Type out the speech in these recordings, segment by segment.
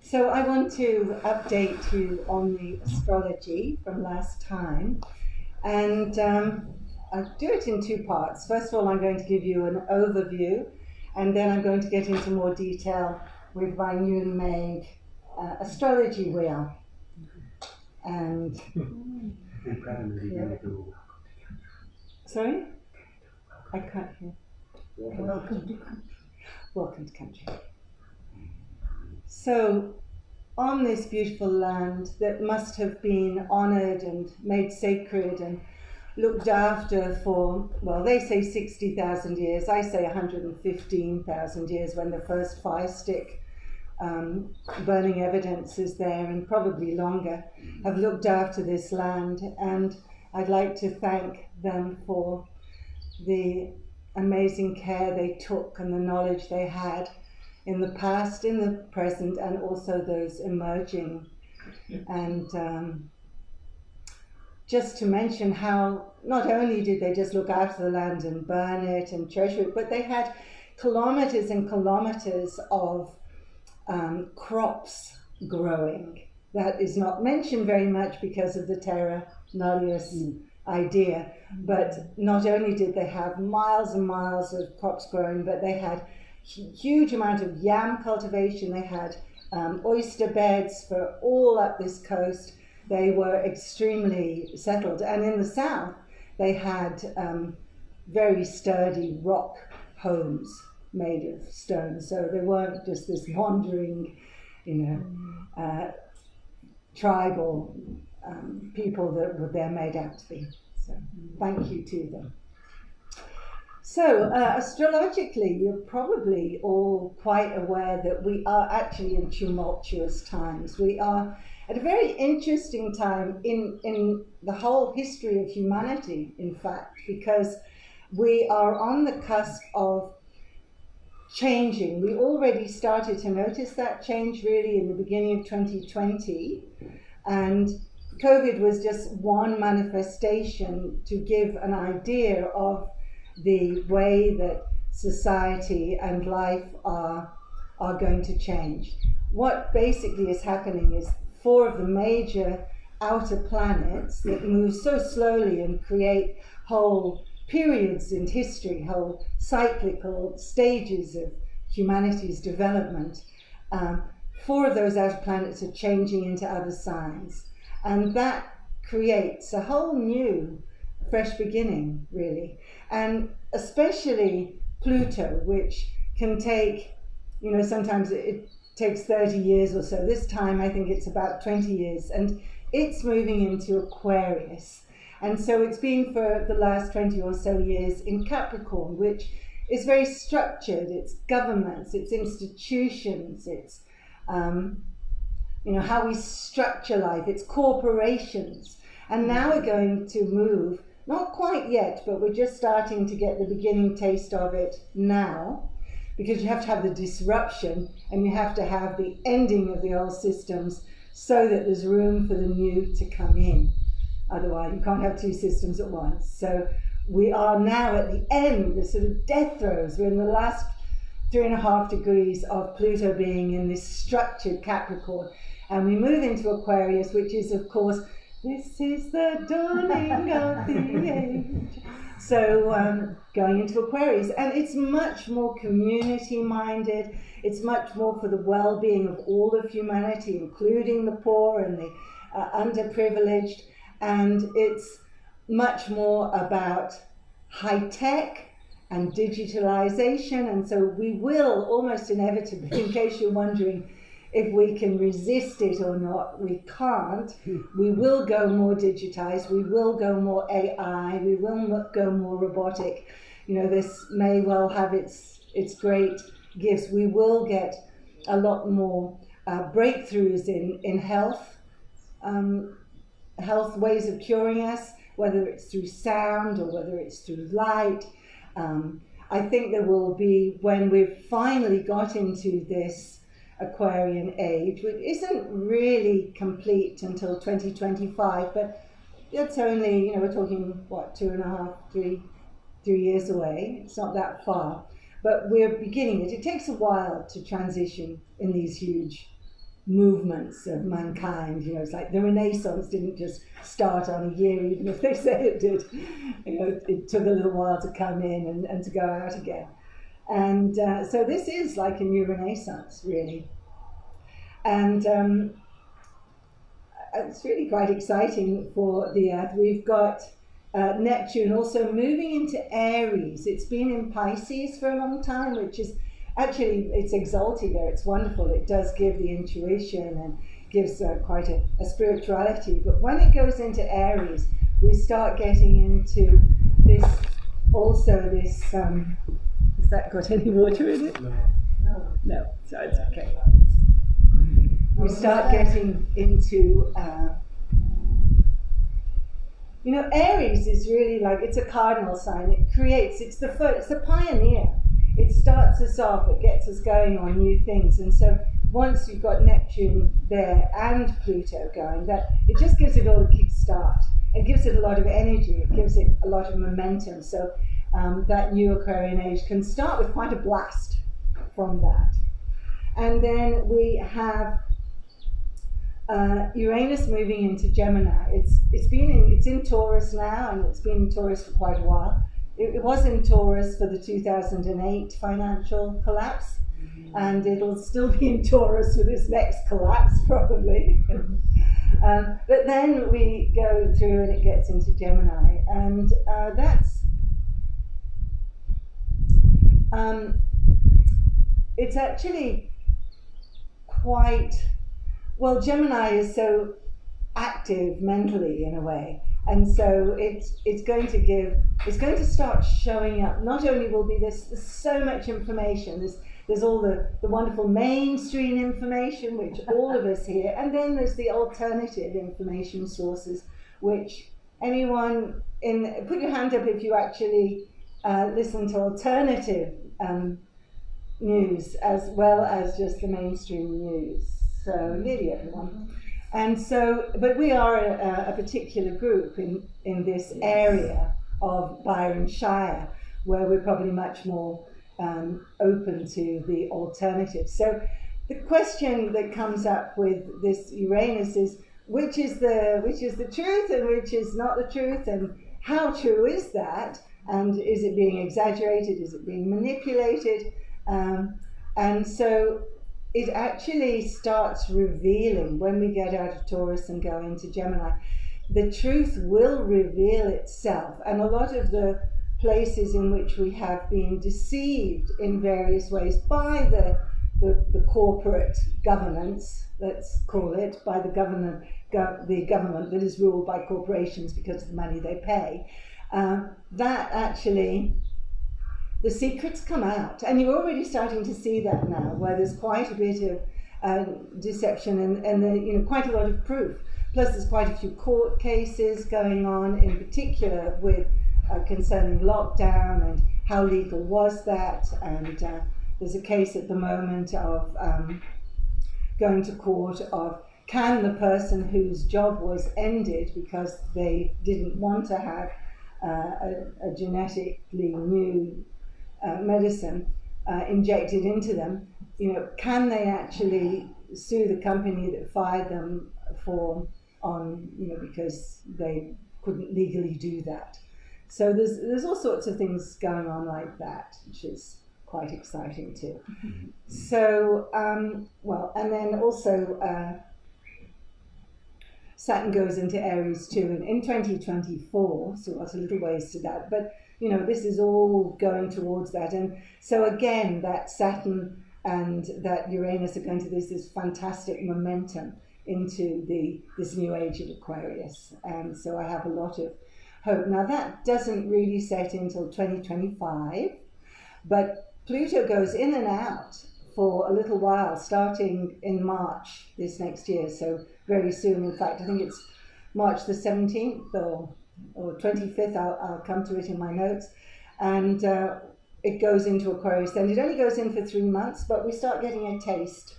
So I want to update you on the astrology from last time, and I'll do it in two parts. First of all, I'm going to give you an overview, and then I'm going to get into more detail with my newly made astrology wheel. And sorry? I can't hear. Welcome to country. Welcome to country. So, on this beautiful land that must have been honoured and made sacred and looked after for, well, they say 60,000 years, I say 115,000 years when the first fire stick burning evidence is there, and probably longer, have looked after this land. And I'd like to thank them for the amazing care they took and the knowledge they had in the past, in the present, and also those emerging. And just to mention how not only did they just look after the land and burn it and treasure it, but they had kilometers and kilometers of crops growing. That is not mentioned very much because of the terra nullius idea. But not only did they have miles and miles of crops growing, but they had huge amount of yam cultivation. They had oyster beds for all up this coast. They were extremely settled. And in the south, they had very sturdy rock homes made of stone. So they weren't just this wandering, tribal people that they're made out to be. So thank you to them. So astrologically, you're probably all quite aware that we are actually in tumultuous times. We are at a very interesting time in the whole history of humanity, in fact, because we are on the cusp of changing. We already started to notice that change really in the beginning of 2020, and COVID was just one manifestation to give an idea of the way that society and life are going to change. What basically is happening is 4 of the major outer planets that move so slowly and create whole periods in history, whole cyclical stages of humanity's development. 4 of those outer planets are changing into other signs. And that creates a whole new, fresh beginning, really. And especially Pluto, which can take, sometimes it takes 30 years or so. This time, I think it's about 20 years. And it's moving into Aquarius. And so it's been for the last 20 or so years in Capricorn, which is very structured. It's governments, it's institutions, it's how we structure life, it's corporations. And now we're going to move, not quite yet, but we're just starting to get the beginning taste of it now, because you have to have the disruption and you have to have the ending of the old systems so that there's room for the new to come in. Otherwise, you can't have 2 systems at once. So we are now at the end, the sort of death throes. We're in the last 3.5 degrees of Pluto being in this structured Capricorn. And we move into Aquarius, which is, of course, this is the dawning of the age. So going into Aquarius. And it's much more community-minded. It's much more for the well-being of all of humanity, including the poor and the underprivileged. And it's much more about high-tech and digitalization. And so we will almost inevitably, in case you're wondering if we can resist it or not, we can't. We will go more digitized, we will go more AI, we will go more robotic. This may well have its great gifts. We will get a lot more breakthroughs in health, health ways of curing us, whether it's through sound or whether it's through light. I think there will be, when we've finally got into this Aquarian age, which isn't really complete until 2025, but it's only, we're talking, 2.5, 3 years away. It's not that far. But we're beginning it. It takes a while to transition in these huge movements of mankind. You know, it's like the Renaissance didn't just start on a year, even if they say it did. You know, it took a little while to come in and to go out again. And so this is like a new Renaissance, really. And it's really quite exciting for the Earth. We've got Neptune also moving into Aries. It's been in Pisces for a long time, which is actually, it's exalted there. It's wonderful. It does give the intuition and gives quite a spirituality. But when it goes into Aries, we start getting into this, also this, has that got any water in it? No, so it's okay. We start getting into, you know, Aries is really like, it's a cardinal sign. It creates, it's the pioneer. It starts us off, it gets us going on new things. And so once you've got Neptune there and Pluto going, that it just gives it all a kick start. It gives it a lot of energy, it gives it a lot of momentum. So that new Aquarian age can start with quite a blast from that. And then we have Uranus moving into Gemini. It's in Taurus now, and it's been in Taurus for quite a while. It was in Taurus for the 2008 financial collapse, and it'll still be in Taurus for this next collapse, probably. But then we go through and it gets into Gemini, and it's actually quite, well, Gemini is so active mentally in a way. And so it's going to start showing up. Not only will be there's so much information, there's all the wonderful mainstream information, which all of us hear, and then there's the alternative information sources, which anyone put your hand up if you actually listen to alternative news as well as just the mainstream news. So nearly everyone. And so, but we are a particular group in this area of Byron Shire, where we're probably much more open to the alternatives. So the question that comes up with this Uranus is, which is the truth and which is not the truth, and how true is that? And is it being exaggerated? Is it being manipulated? And so it actually starts revealing when we get out of Taurus and go into Gemini. The truth will reveal itself, and a lot of the places in which we have been deceived in various ways by the corporate governance, let's call it, by the government that is ruled by corporations because of the money they pay, that actually the secrets come out, and you're already starting to see that now, where there's quite a bit of deception and quite a lot of proof. Plus, there's quite a few court cases going on, in particular with concerning lockdown and how legal was that. And there's a case at the moment of going to court of, can the person whose job was ended because they didn't want to have a genetically new medicine injected into them, can they actually sue the company that fired them because they couldn't legally do that? So there's all sorts of things going on like that, which is quite exciting too. Mm-hmm. So and then also Saturn goes into Aries too in 2024, so that's a little ways to that, but this is all going towards that. And so again, that Saturn and that Uranus are going to this fantastic momentum into this new age of Aquarius. And so I have a lot of hope. Now that doesn't really set until 2025, but Pluto goes in and out for a little while, starting in March this next year, so very soon. In fact, I think it's March the 17th or 25th, I'll come to it in my notes, and it goes into Aquarius. Then it only goes in for 3 months, but we start getting a taste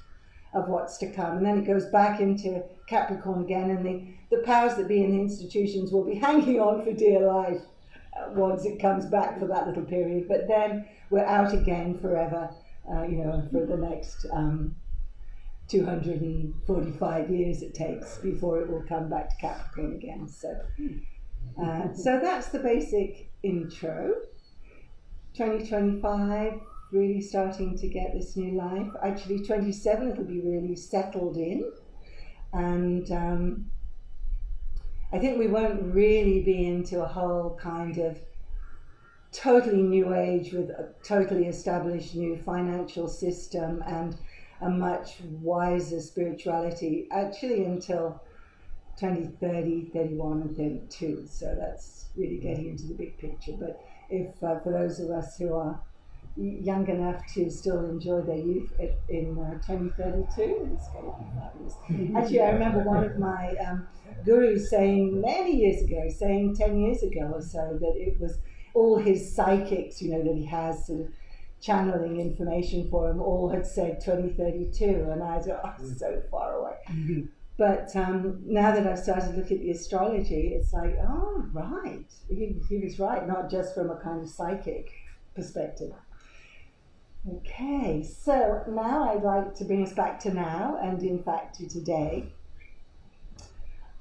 of what's to come, and then it goes back into Capricorn again, and the powers that be in the institutions will be hanging on for dear life once it comes back for that little period, but then we're out again forever, for the next 245 years it takes before it will come back to Capricorn again. So that's the basic intro. 2025, really starting to get this new life. Actually, 27 it'll be really settled in, and I think we won't really be into a whole kind of totally new age with a totally established new financial system and a much wiser spirituality actually until 2030, 31 and 32. So that's really getting into the big picture. But if for those of us who are young enough to still enjoy their youth in 2032, it's going to be fabulous. Actually, I remember one of my gurus saying many years ago, saying 10 years ago or so, that it was all his psychics, that he has sort of channeling information for him, all had said 2032, and I was so far away. But now that I've started to look at the astrology, it's like, oh, right, he was right, not just from a kind of psychic perspective. Okay, so now I'd like to bring us back to now, and in fact to today.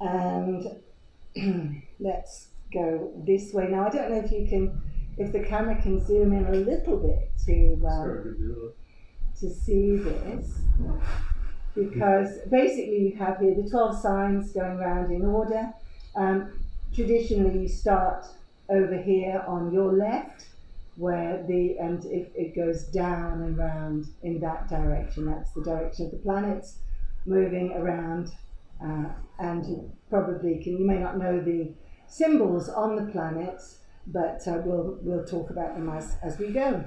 And let's go this way. Now, I don't know if the camera can zoom in a little bit to see this, because basically you have here the 12 signs going around in order. Traditionally, you start over here on your left, and if it goes down and round in that direction, that's the direction of the planets moving around. And you may not know the symbols on the planets, but we'll talk about them as we go.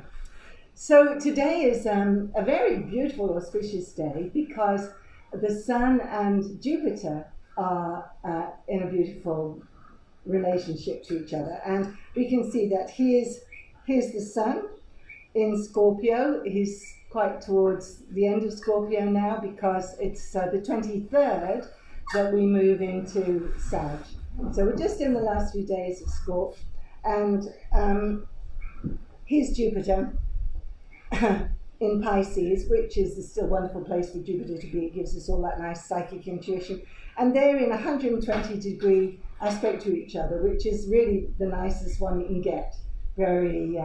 So today is a very beautiful, auspicious day because the Sun and Jupiter are in a beautiful relationship to each other, and we can see that here's the Sun in Scorpio. He's quite towards the end of Scorpio now because it's the 23rd that we move into Sag. So we're just in the last few days of Scorp, and here's Jupiter in Pisces, which is still a wonderful place for Jupiter to be. It gives us all that nice psychic intuition. And they're in a 120-degree aspect to each other, which is really the nicest one you can get. Very,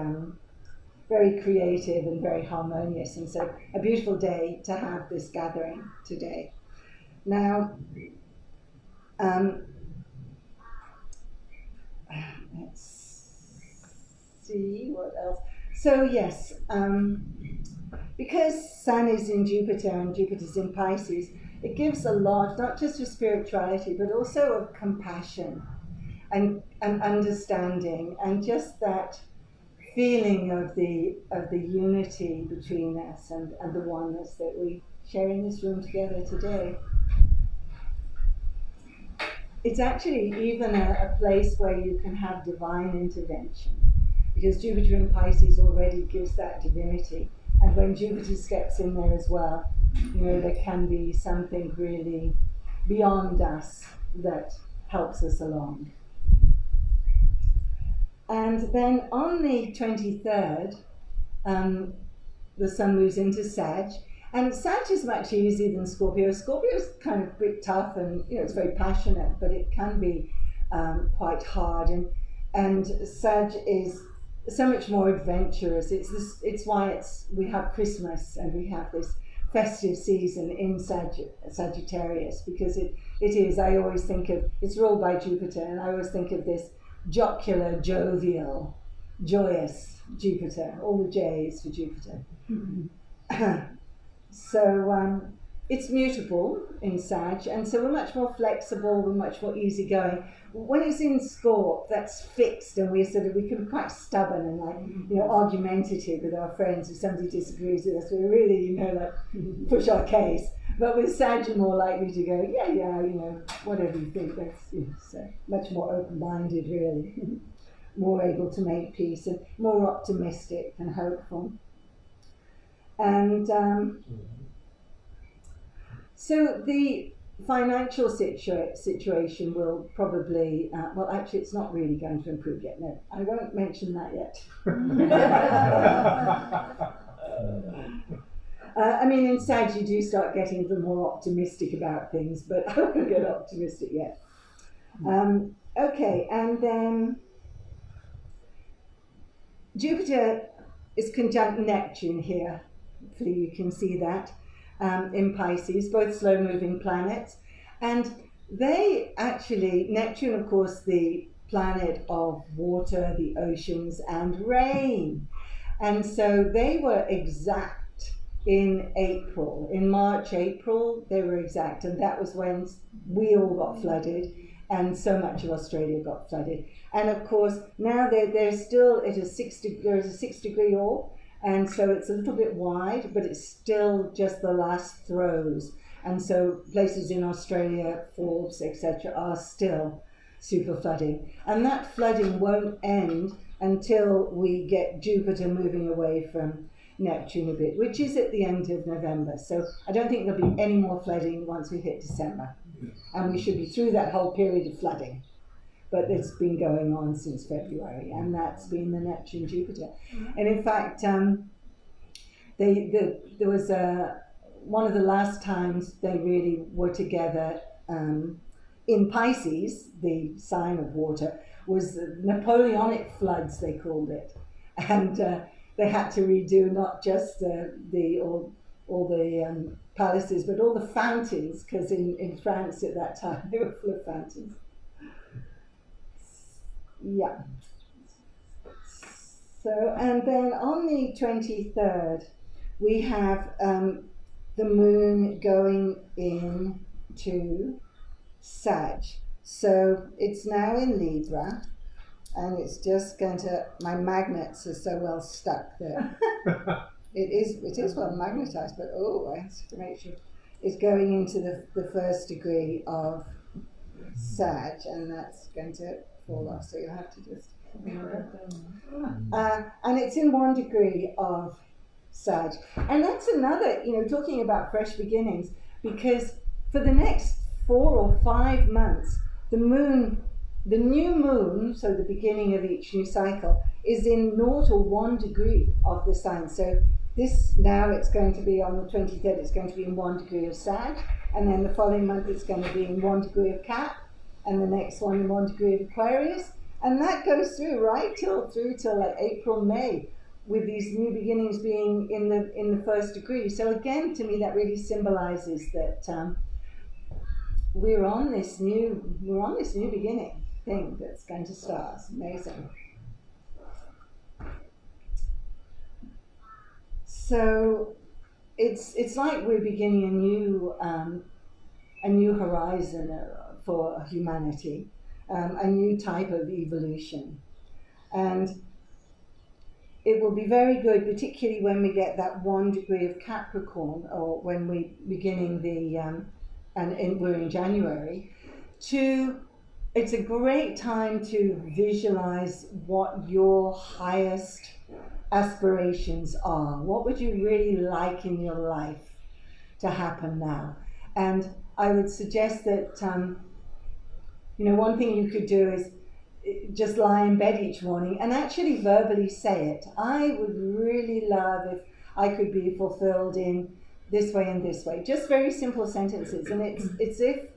very creative and very harmonious. And so a beautiful day to have this gathering today. Now, let's see what else. So yes, because Sun is in Jupiter and Jupiter's in Pisces, it gives a lot, not just of spirituality, but also of compassion and understanding, and just that feeling of the unity between us and the oneness that we share in this room together today. It's actually even a place where you can have divine intervention, because Jupiter in Pisces already gives that divinity. And when Jupiter steps in there as well, there can be something really beyond us that helps us along. And then on the 23rd, the Sun moves into Sag. And Sag is much easier than Scorpio. Scorpio is kind of a bit tough, and it's very passionate, but it can be quite hard. And Sag is so much more adventurous. It's why we have Christmas and we have this festive season in Sagittarius, because it is. I always think of, it's ruled by Jupiter, and I always think of this jocular, jovial, joyous Jupiter. All the J's for Jupiter. So it's mutable in Sag, and so we're much more flexible, we're much more easygoing. When it's in Scorp, that's fixed, and we can be quite stubborn and argumentative with our friends. If somebody disagrees with us, we really, push our case. But with Sag, you're more likely to go, yeah, whatever you think. That's much more open-minded, really. More able to make peace and more optimistic and hopeful. And so the financial situation will probably, actually it's not really going to improve yet. No, I won't mention that yet. I mean, in Sag, you do start getting a little more optimistic about things, but I won't get optimistic yet. Okay, and then Jupiter is conjunct Neptune here. Hopefully you can see that in Pisces, both slow-moving planets. And they actually, Neptune, of course, the planet of water, the oceans, and rain. And so they were exact in April. In March, April, they were exact. And that was when we all got flooded and so much of Australia got flooded. And of course, now they're still at there's a 6-degree orb. And so it's a little bit wide, but it's still just the last throes. And so places in Australia, Forbes, etc., are still super flooding. And that flooding won't end until we get Jupiter moving away from Neptune a bit, which is at the end of November. So I don't think there'll be any more flooding once we hit December. And we should be through that whole period of flooding. But it's been going on since February, and that's been the Neptune-Jupiter. And in fact, there was one of the last times they really were together in Pisces, the sign of water, was the Napoleonic floods, they called it. And they had to redo not just all the palaces, but all the fountains, because in France at that time they were full of fountains. Yeah. So, and then on the 23rd, we have the moon going into Sag. So it's now in Libra, and it's just going to, my magnets are so well stuck that it is well magnetized, but I have to make sure it's going into the 1st degree of Sag, and that's going to fall off, so you'll have to just and it's in 1 degree of Sag. And that's another, talking about fresh beginnings, because for the next 4 or 5 months, the new moon, so the beginning of each new cycle, is in 0 or 1 degree of the sign. So this now, it's going to be on the 23rd, it's going to be in 1 degree of Sag, and then the following month it's going to be in 1 degree of Cap, and the next one in 1 degree of Aquarius, and that goes through till like April, May, with these new beginnings being in the 1st degree. So again, to me, that really symbolizes that we're on this new beginning thing that's going to start. It's amazing. So it's like we're beginning a new horizon for humanity, a new type of evolution. And it will be very good, particularly when we get that 1 degree of Capricorn, or when we're beginning we're in January, it's a great time to visualize what your highest aspirations are. What would you really like in your life to happen now? And I would suggest that, one thing you could do is just lie in bed each morning and actually verbally say it. I would really love if I could be fulfilled in this way and this way. Just very simple sentences. And it's if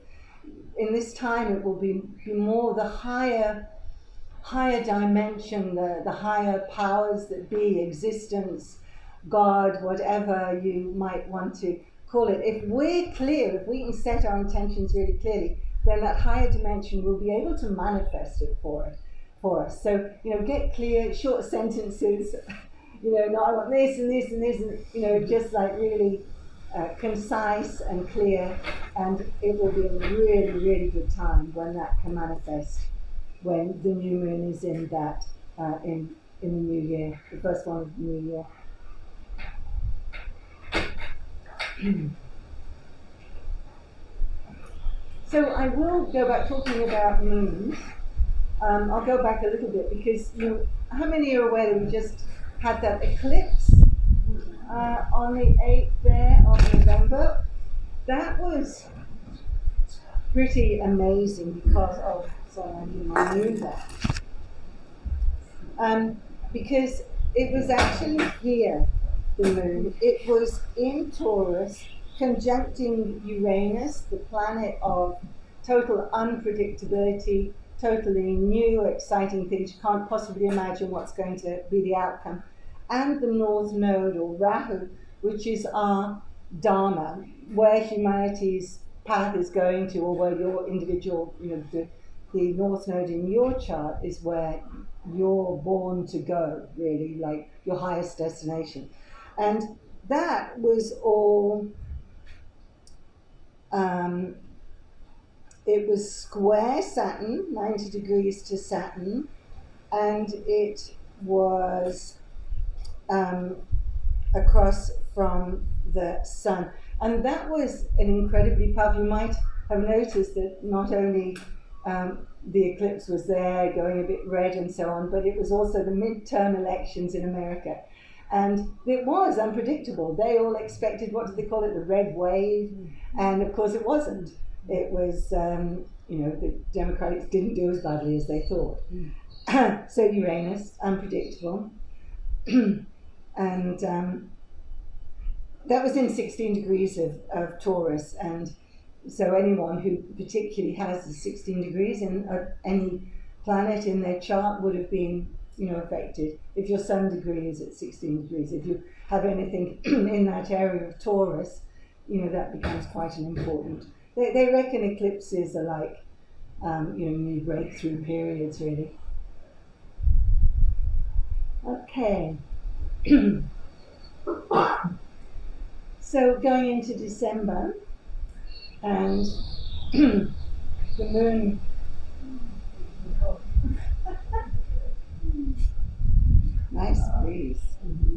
in this time it will be more the higher dimension, the higher powers that be, existence, God, whatever you might want to call it. If we're clear, if we can set our intentions really clearly, then that higher dimension will be able to manifest it for us. So, get clear, short sentences, no, I want this and this and this, and, just like really concise and clear, and it will be a really, really good time when that can manifest, when the new moon is in that, in the new year, the first one of the new year. So I will go back talking about moons. I'll go back a little bit because how many are aware that we just had that eclipse on the 8th there of November? That was pretty amazing because of, sorry, I didn't move that. Because it was actually here the moon. It was in Taurus, conjuncting Uranus, the planet of total unpredictability, totally new, exciting things. You can't possibly imagine what's going to be the outcome. And the North Node, or Rahu, which is our Dharma, where humanity's path is going to, or where your individual, the North Node in your chart is where you're born to go, really, like your highest destination. And that was all, it was square Saturn, 90 degrees to Saturn, and it was across from the Sun. And that was an incredibly powerful. You might have noticed that not only the eclipse was there, going a bit red and so on, but it was also the midterm elections in America. And it was unpredictable. They all expected, what do they call it, the red wave? And of course it wasn't. It was, the Democrats didn't do as badly as they thought. So Uranus, unpredictable. And that was in 16 degrees of Taurus. And so anyone who particularly has the 16 degrees in any planet in their chart would have been, affected. If your sun degree is at 16 degrees, if you have anything in that area of Taurus, that becomes quite an important. They reckon eclipses are like, new breakthrough periods, really. Okay. So going into December, and the moon. Nice breeze.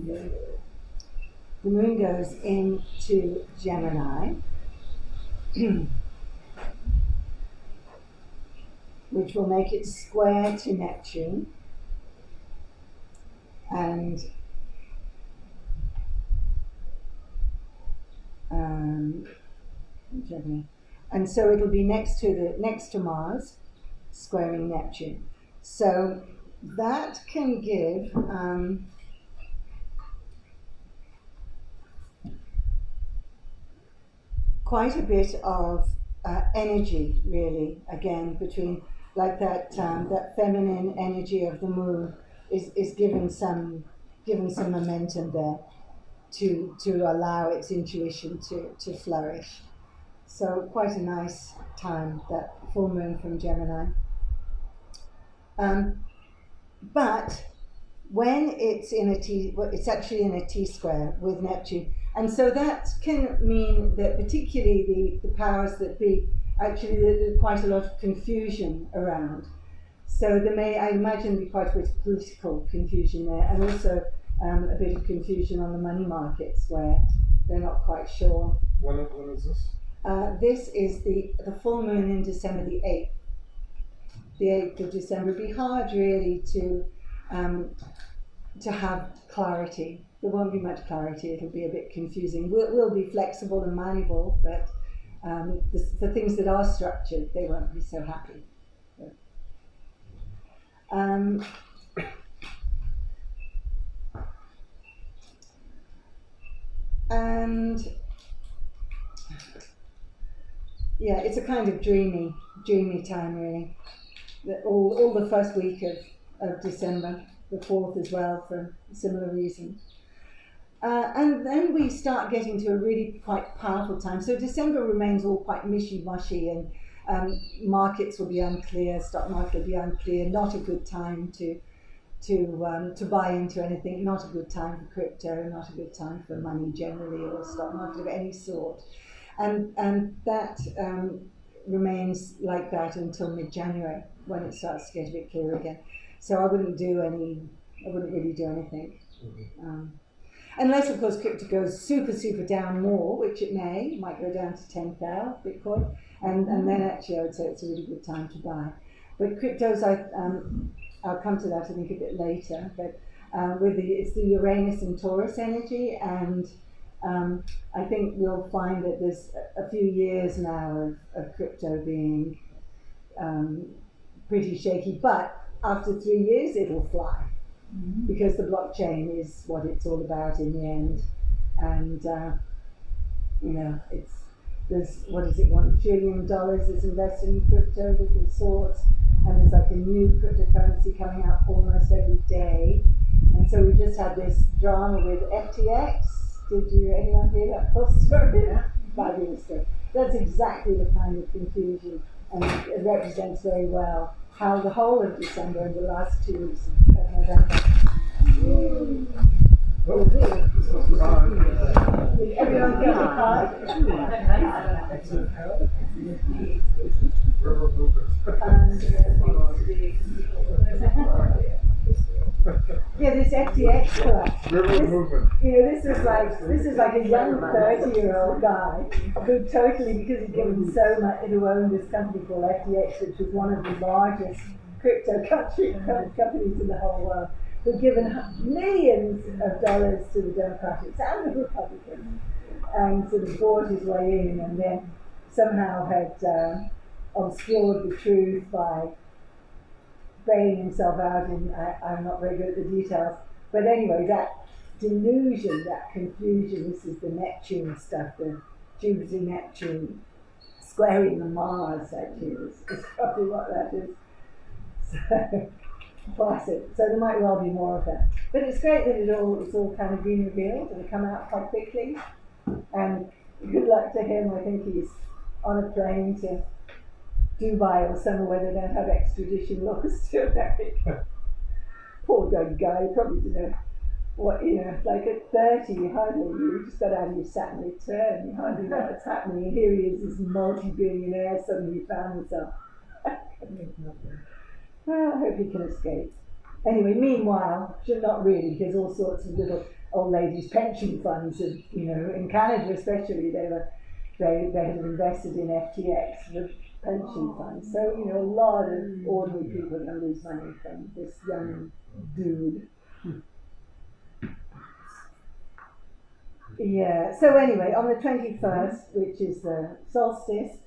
The moon goes into Gemini, which will make it square to Neptune, and so it'll be next to Mars, squaring Neptune. So that can give quite a bit of energy, really. Again, between like that feminine energy of the moon is given some momentum there to allow its intuition to flourish. So quite a nice time, that full moon from Gemini. But when it's in it's actually in a T-square with Neptune. And so that can mean that particularly the powers that be, actually there's quite a lot of confusion around. So there may, I imagine, be quite a bit of political confusion there, and also a bit of confusion on the money markets where they're not quite sure. When is this? This is the full moon in December the 8th. The 8th of December. It'd be hard really to have clarity. There won't be much clarity. It'll be a bit confusing. We'll be flexible and malleable, but the things that are structured, they won't be so happy. And yeah, it's a kind of dreamy time, really. All the first week of December, the 4th as well, for similar reasons. And then we start getting to a really quite powerful time. So December remains all quite mishy-mushy, and markets will be unclear, stock market will be unclear, not a good time to buy into anything, not a good time for crypto, not a good time for money generally, or stock market of any sort. And that remains like that until mid-January, when it starts to get a bit clearer again. So I wouldn't really do anything. Mm-hmm. Unless, of course, crypto goes super, super down more, which it might go down to 10,000 Bitcoin, and then actually I would say it's a really good time to buy. But cryptos, I'll come to that I think a bit later, but it's the Uranus and Taurus energy, and I think we'll find that there's a few years now of crypto being pretty shaky, but after 3 years it'll fly. because the blockchain is what it's all about in the end. And there's $1 trillion is invested in crypto of different sorts, and there's like a new cryptocurrency coming out almost every day. And so we just had this drama with FTX. Anyone hear that whole story? Yeah. Fabulous stuff. That's exactly the kind of confusion, and it represents very well how the whole of December and the last 2 weeks of November. Everyone get a card? Yeah, this FTX collapse. This is like a young 30-year-old guy who totally, because he'd given so much, who owned this company called FTX, which was one of the largest crypto companies in the whole world, who'd given millions of dollars to the Democrats and the Republicans, and sort of bought his way in, and then somehow had obscured the truth by bailing himself out, and I'm not very good at the details. But anyway, that delusion, that confusion, this is the Neptune stuff, the Jupiter-Neptune squaring the Mars, actually, is probably what that is. So, classic. So there might well be more of that. But it's great that it's all kind of been revealed and come out quite quickly. And good luck to him. I think he's on a plane to Dubai or somewhere where they don't have extradition laws to America. Poor guy, probably didn't know what, like at 30, you just got out of your Saturn return, you hardly know what's happening. And here he is, this multi-billionaire, suddenly found himself. Well, I hope he can escape. Anyway, meanwhile, not really, there's all sorts of little old ladies' pension funds, and, in Canada especially, they had invested in FTX, the pension funds. So, a lot of ordinary people are going to lose money from this young dude. Yeah, so anyway, on the 21st, which is the solstice,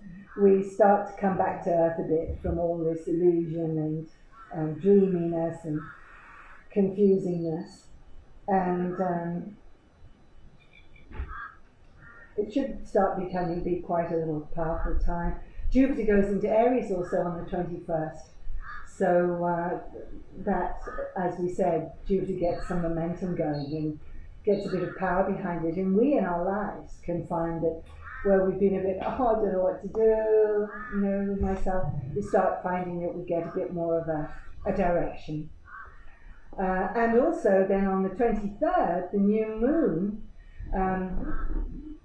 we start to come back to Earth a bit from all this illusion and dreaminess and confusingness. And it should start be quite a little powerful time. Jupiter goes into Aries also on the 21st. So that, as we said, Jupiter gets some momentum going and gets a bit of power behind it. And we in our lives can find that where we've been a bit, I don't know what to do, with myself, we start finding that we get a bit more of a direction. And also then on the 23rd, the new moon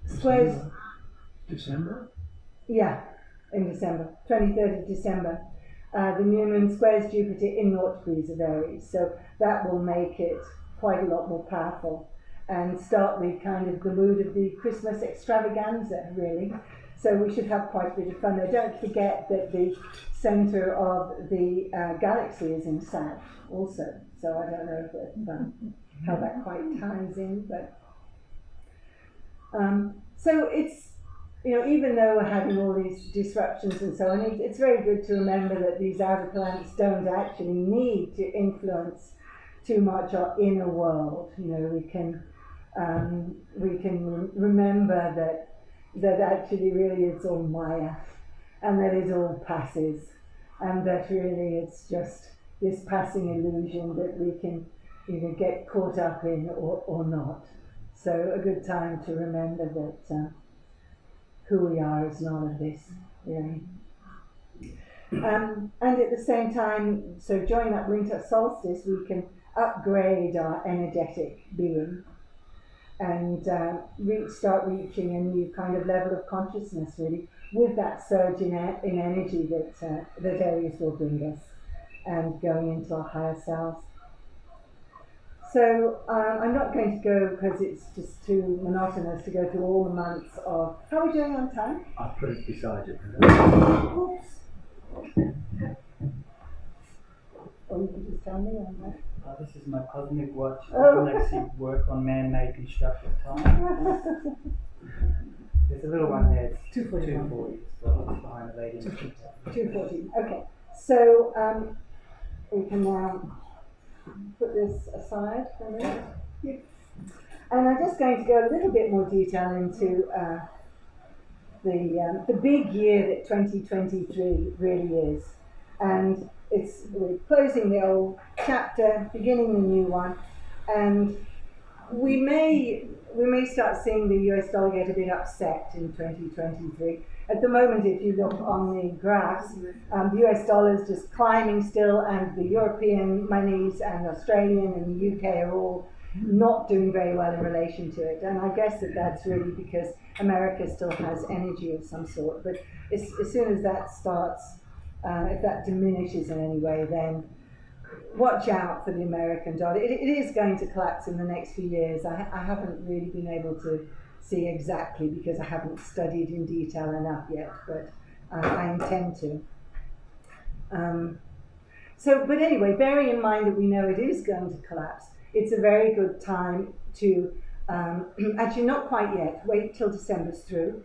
squares... December? Yeah, in December, 23rd of December. The new moon squares Jupiter in 0 degrees of Aries, so that will make it quite a lot more powerful and start the kind of the mood of the Christmas extravaganza, really. So we should have quite a bit of fun there. Don't forget that the centre of the galaxy is in South also, so I don't know if how that quite ties in, but so it's, even though we're having all these disruptions and so on, it's very good to remember that these outer planets don't actually need to influence too much our inner world. We can remember that actually really it's all Maya, and that it all passes, and that really it's just this passing illusion that we can get caught up in or not. So a good time to remember that who we are is none of this, really. And at the same time, so during that winter solstice, we can upgrade our energetic being and start reaching a new kind of level of consciousness, really, with that surge in energy that Aries will bring us, and going into our higher selves. So I'm not going to go because it's just too monotonous to go through all the months of... How are we doing on time? I'll put it beside it. Oops. Or you can just tell me on that. This is my cosmic watch. Oh. I can actually work on man-made constructed time. There's a little one there. It's 240. So it's behind the lady. 240. Okay. So we can now put this aside for a minute. And I'm just going to go a little bit more detail into the big year that 2023 really is. And we're closing the old chapter, beginning the new one, and we may start seeing the US dollar get a bit upset in 2023. At the moment, if you look on the graphs, the US dollar is just climbing still, and the European monies and Australian and the UK are all not doing very well in relation to it. And I guess that's really because America still has energy of some sort. But as soon as that starts, if that diminishes in any way, then watch out for the American dollar. It is going to collapse in the next few years. I haven't really been able to see exactly because I haven't studied in detail enough yet, but I intend to. But anyway, bearing in mind that we know it is going to collapse, it's a very good time to, actually not quite yet, wait till December's through,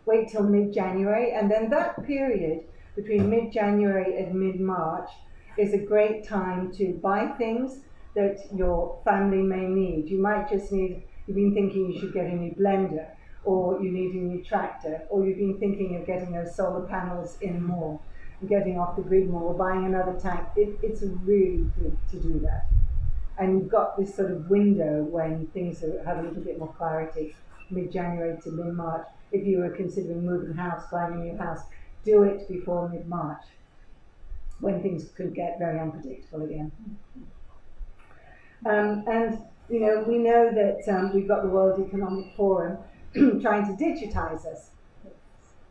wait till mid-January, and then that period between mid-January and mid-March is a great time to buy things that your family may need. You might just need, you've been thinking you should get a new blender, or you need a new tractor, or you've been thinking of getting those solar panels in more, getting off the grid more, or buying another tank. It's really good to do that. And you've got this sort of window when things have a little bit more clarity, mid-January to mid-March. If you were considering moving house, buying a new house, do it before mid-March, when things could get very unpredictable again. And you know, we know that we've got the World Economic Forum trying to digitize us.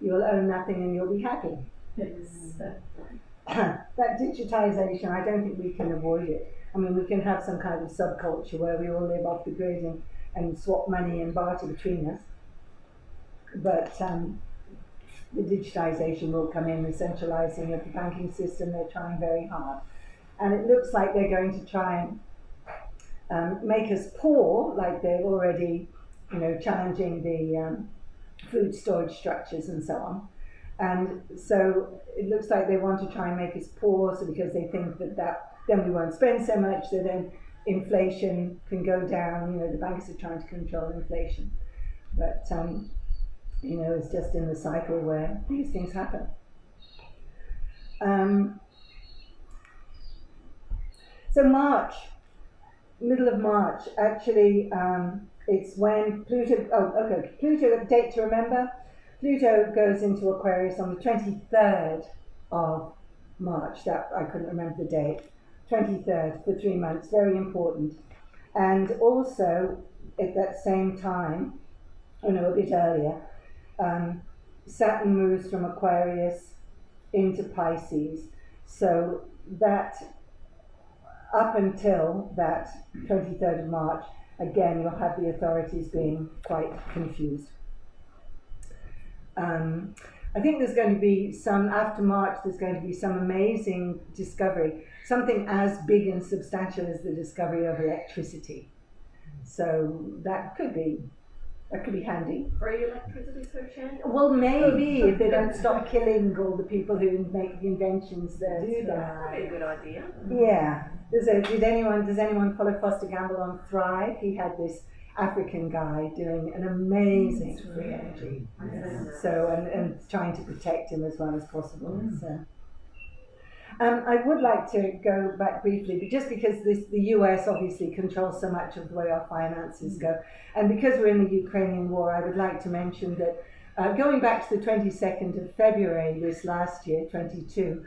You'll own nothing and you'll be happy. That digitization, I don't think we can avoid it. I mean, we can have some kind of subculture where we all live off the grid and swap money and barter between us. But the digitization will come in, the centralizing of the banking system. They're trying very hard. And it looks like they're going to try and make us poor, like they're already, you know, challenging the food storage structures and so on. And so it looks like they want to try and make us poor, so because they think that then we won't spend so much, so then inflation can go down. You know, the banks are trying to control inflation. But you know, it's just in the cycle where these things happen. So March, middle of March, actually, it's when Pluto, date to remember, Pluto goes into Aquarius on the 23rd of March. That I couldn't remember the date. 23rd for 3 months, very important. And also at that same time, a bit earlier, Saturn moves from Aquarius into Pisces. So that up until that 23rd of March, again, you'll have the authorities being quite confused. I think there's going to be after March, there's going to be some amazing discovery, something as big and substantial as the discovery of electricity. So that could be handy. Free electricity, so Shan? Well, maybe if they don't stop killing all the people who make the inventions that do that. That'd be a good idea. Yeah. Does anyone follow Foster Gamble on Thrive? He had this African guy doing an amazing free energy. So and trying to protect him as well as possible. So. I would like to go back briefly, but just because the US obviously controls so much of the way our finances go, and because we're in the Ukrainian war, I would like to mention that going back to the 22nd of February this last year, 22,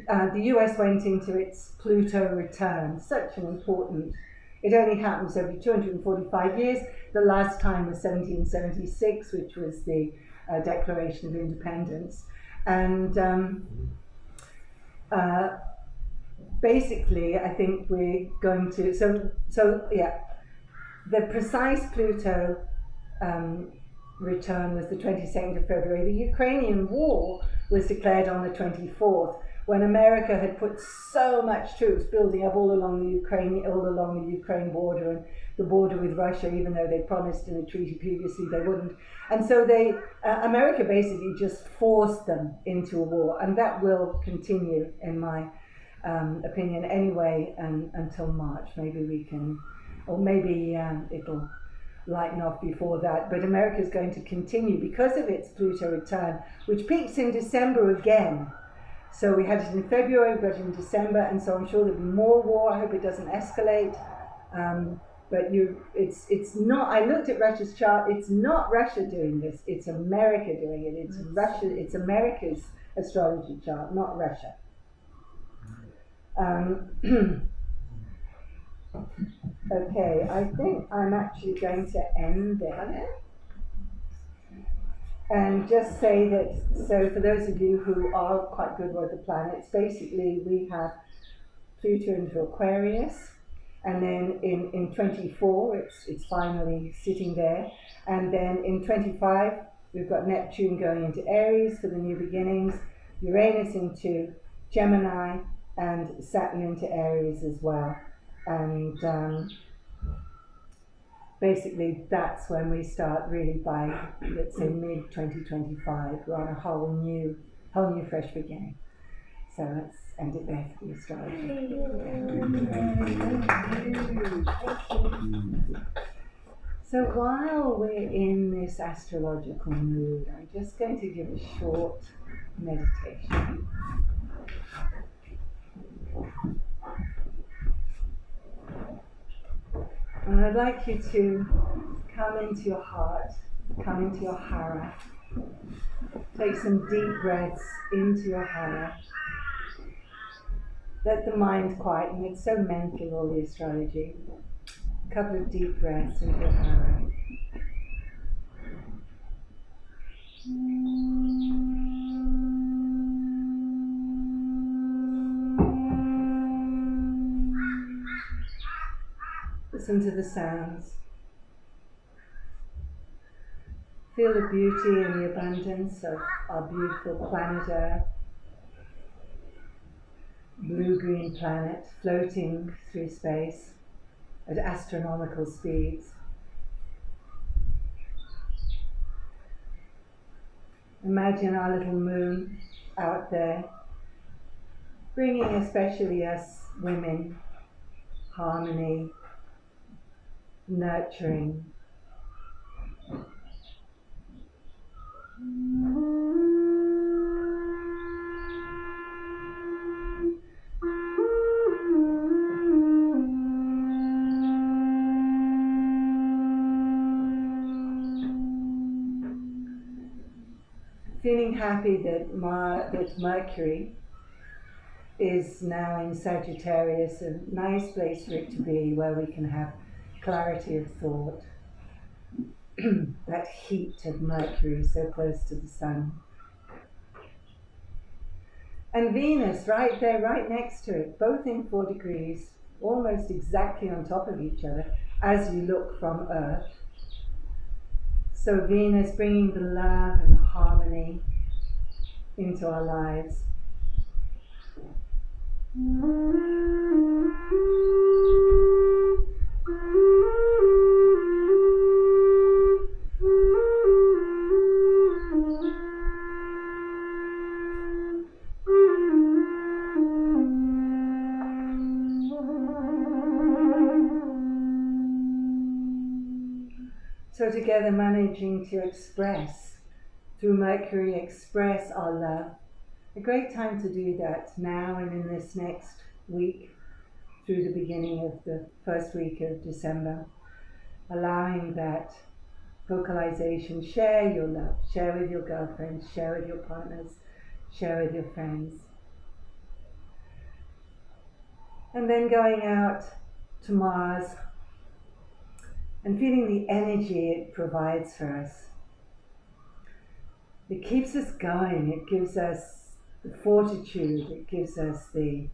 the US went into its Pluto return, such an important, it only happens every 245 years. The last time was 1776, which was the Declaration of Independence. And basically, I think we're going to, the precise Pluto return was the 22nd of February. The Ukrainian war was declared on the 24th, when America had put so much troops building up all along the Ukraine border and the border with Russia, even though they promised in a treaty previously they wouldn't. And so America basically just forced them into a war, and that will continue in my opinion anyway until March. Maybe we can, or maybe it'll lighten off before that. But America's going to continue because of its Pluto return, which peaks in December again. So we had it in February, we got it in December, and so I'm sure there'll be more war. I hope it doesn't escalate. But it's not. I looked at Russia's chart. It's not Russia doing this. It's America doing it. It's Russia. It's America's astrology chart, not Russia. Okay, I think I'm actually going to end there. And just say that, so for those of you who are quite good with the planets, basically we have Pluto into Aquarius, and then in 24 it's finally sitting there, and then in 25 we've got Neptune going into Aries for the new beginnings, Uranus into Gemini, and Saturn into Aries as well. And basically that's when we start really by, let's say, mid 2025. We're on a whole new fresh beginning. So let's end it there for the astrology. So while we're in this astrological mood, I'm just going to give a short meditation. And I'd like you to come into your heart, come into your hara. Take some deep breaths into your hara. Let the mind quieten. It's so mental, all the astrology. A couple of deep breaths into your hara. Listen to the sounds. Feel the beauty and the abundance of our beautiful planet Earth. Blue-green planet floating through space at astronomical speeds. Imagine our little moon out there, bringing especially us women harmony, nurturing. Feeling happy that Mercury is now in Sagittarius, a nice place for it to be, where we can have clarity of thought. That heat of Mercury so close to the sun. And Venus right there, right next to it, both in 4 degrees, almost exactly on top of each other as you look from Earth. So Venus bringing the love and the harmony into our lives. So together managing to express, through Mercury, express our love. A great time to do that now and in this next week, through the beginning of the first week of December. Allowing that vocalization, share your love, share with your girlfriends, share with your partners, share with your friends. And then going out to Mars and feeling the energy it provides for us. It keeps us going, it gives us the fortitude, it gives us the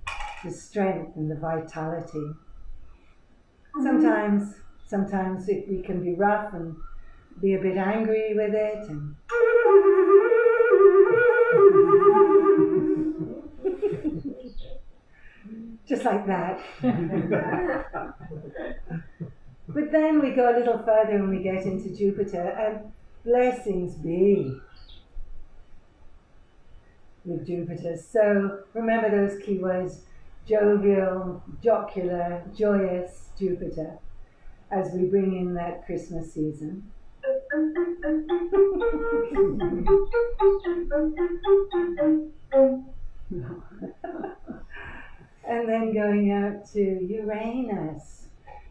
strength and the vitality. Sometimes we can be rough and be a bit angry with it, and just like that. But then we go a little further and we get into Jupiter, and blessings be with Jupiter. So remember those keywords: jovial, jocular, joyous Jupiter as we bring in that Christmas season. And then going out to Uranus,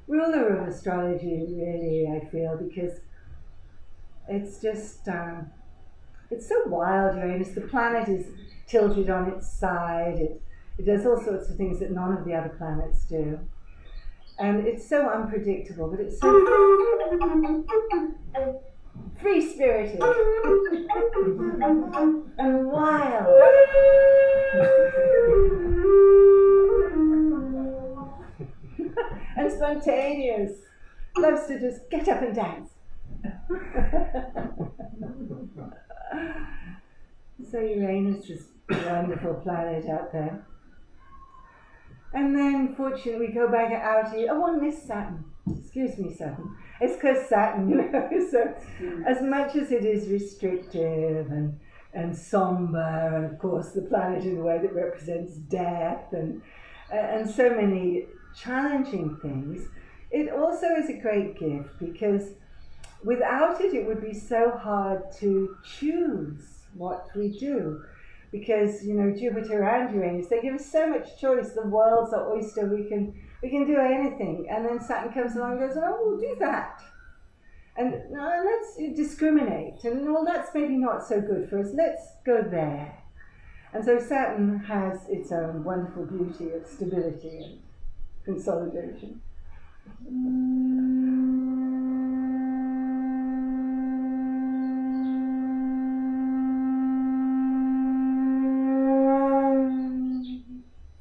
ruler of astrology, really, I feel, because it's just, it's so wild, Uranus. The planet is tilted on its side. It does all sorts of things that none of the other planets do. And it's so unpredictable, but it's so free-spirited and wild. And spontaneous. Loves to just get up and dance. So Uranus is a wonderful planet out there. And then, fortunately, we go back out here. Oh, I missed Saturn. Excuse me, Saturn. It's because Saturn, you know, so as much as it is restrictive and somber, and of course the planet in a way that represents death and so many challenging things, it also is a great gift, because without it, it would be so hard to choose what we do. Because, you know, Jupiter and Uranus, they give us so much choice. The world's our oyster. We can do anything. And then Saturn comes along and goes, oh, we'll do that. And let's discriminate. And well, that's maybe not so good for us. Let's go there. And so Saturn has its own wonderful beauty of stability and consolidation.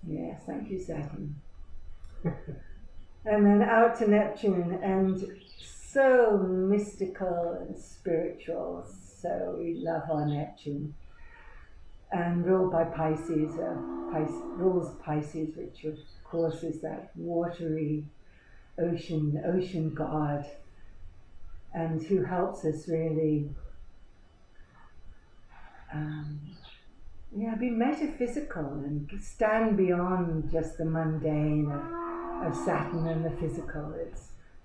Yes, thank you, Saturn. And then out to Neptune, and so mystical and spiritual. So we love our Neptune. And ruled by Pisces, rules Pisces, which of course is that watery ocean god, and who helps us really be metaphysical and stand beyond just the mundane of Saturn and the physical.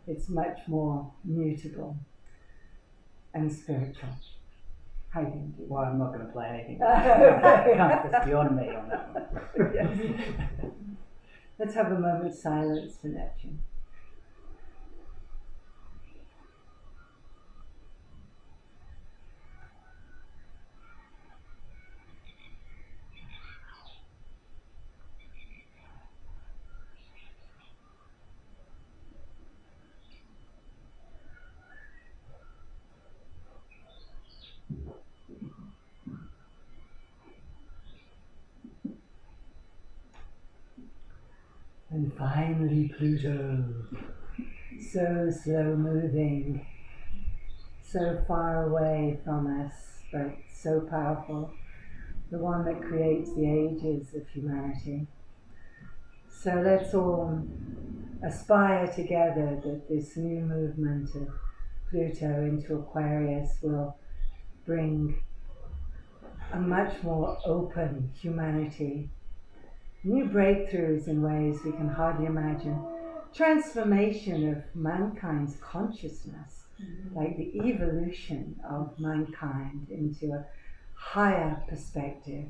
It's much more mutable and spiritual. How do you do? Well, I'm not going to play anything. That's beyond me on that one. Yes. Let's have a moment's silence for Neptune. And finally Pluto, so slow moving, so far away from us, but so powerful, the one that creates the ages of humanity. So let's all aspire together that this new movement of Pluto into Aquarius will bring a much more open humanity, new breakthroughs in ways we can hardly imagine, transformation of mankind's consciousness, like the evolution of mankind into a higher perspective.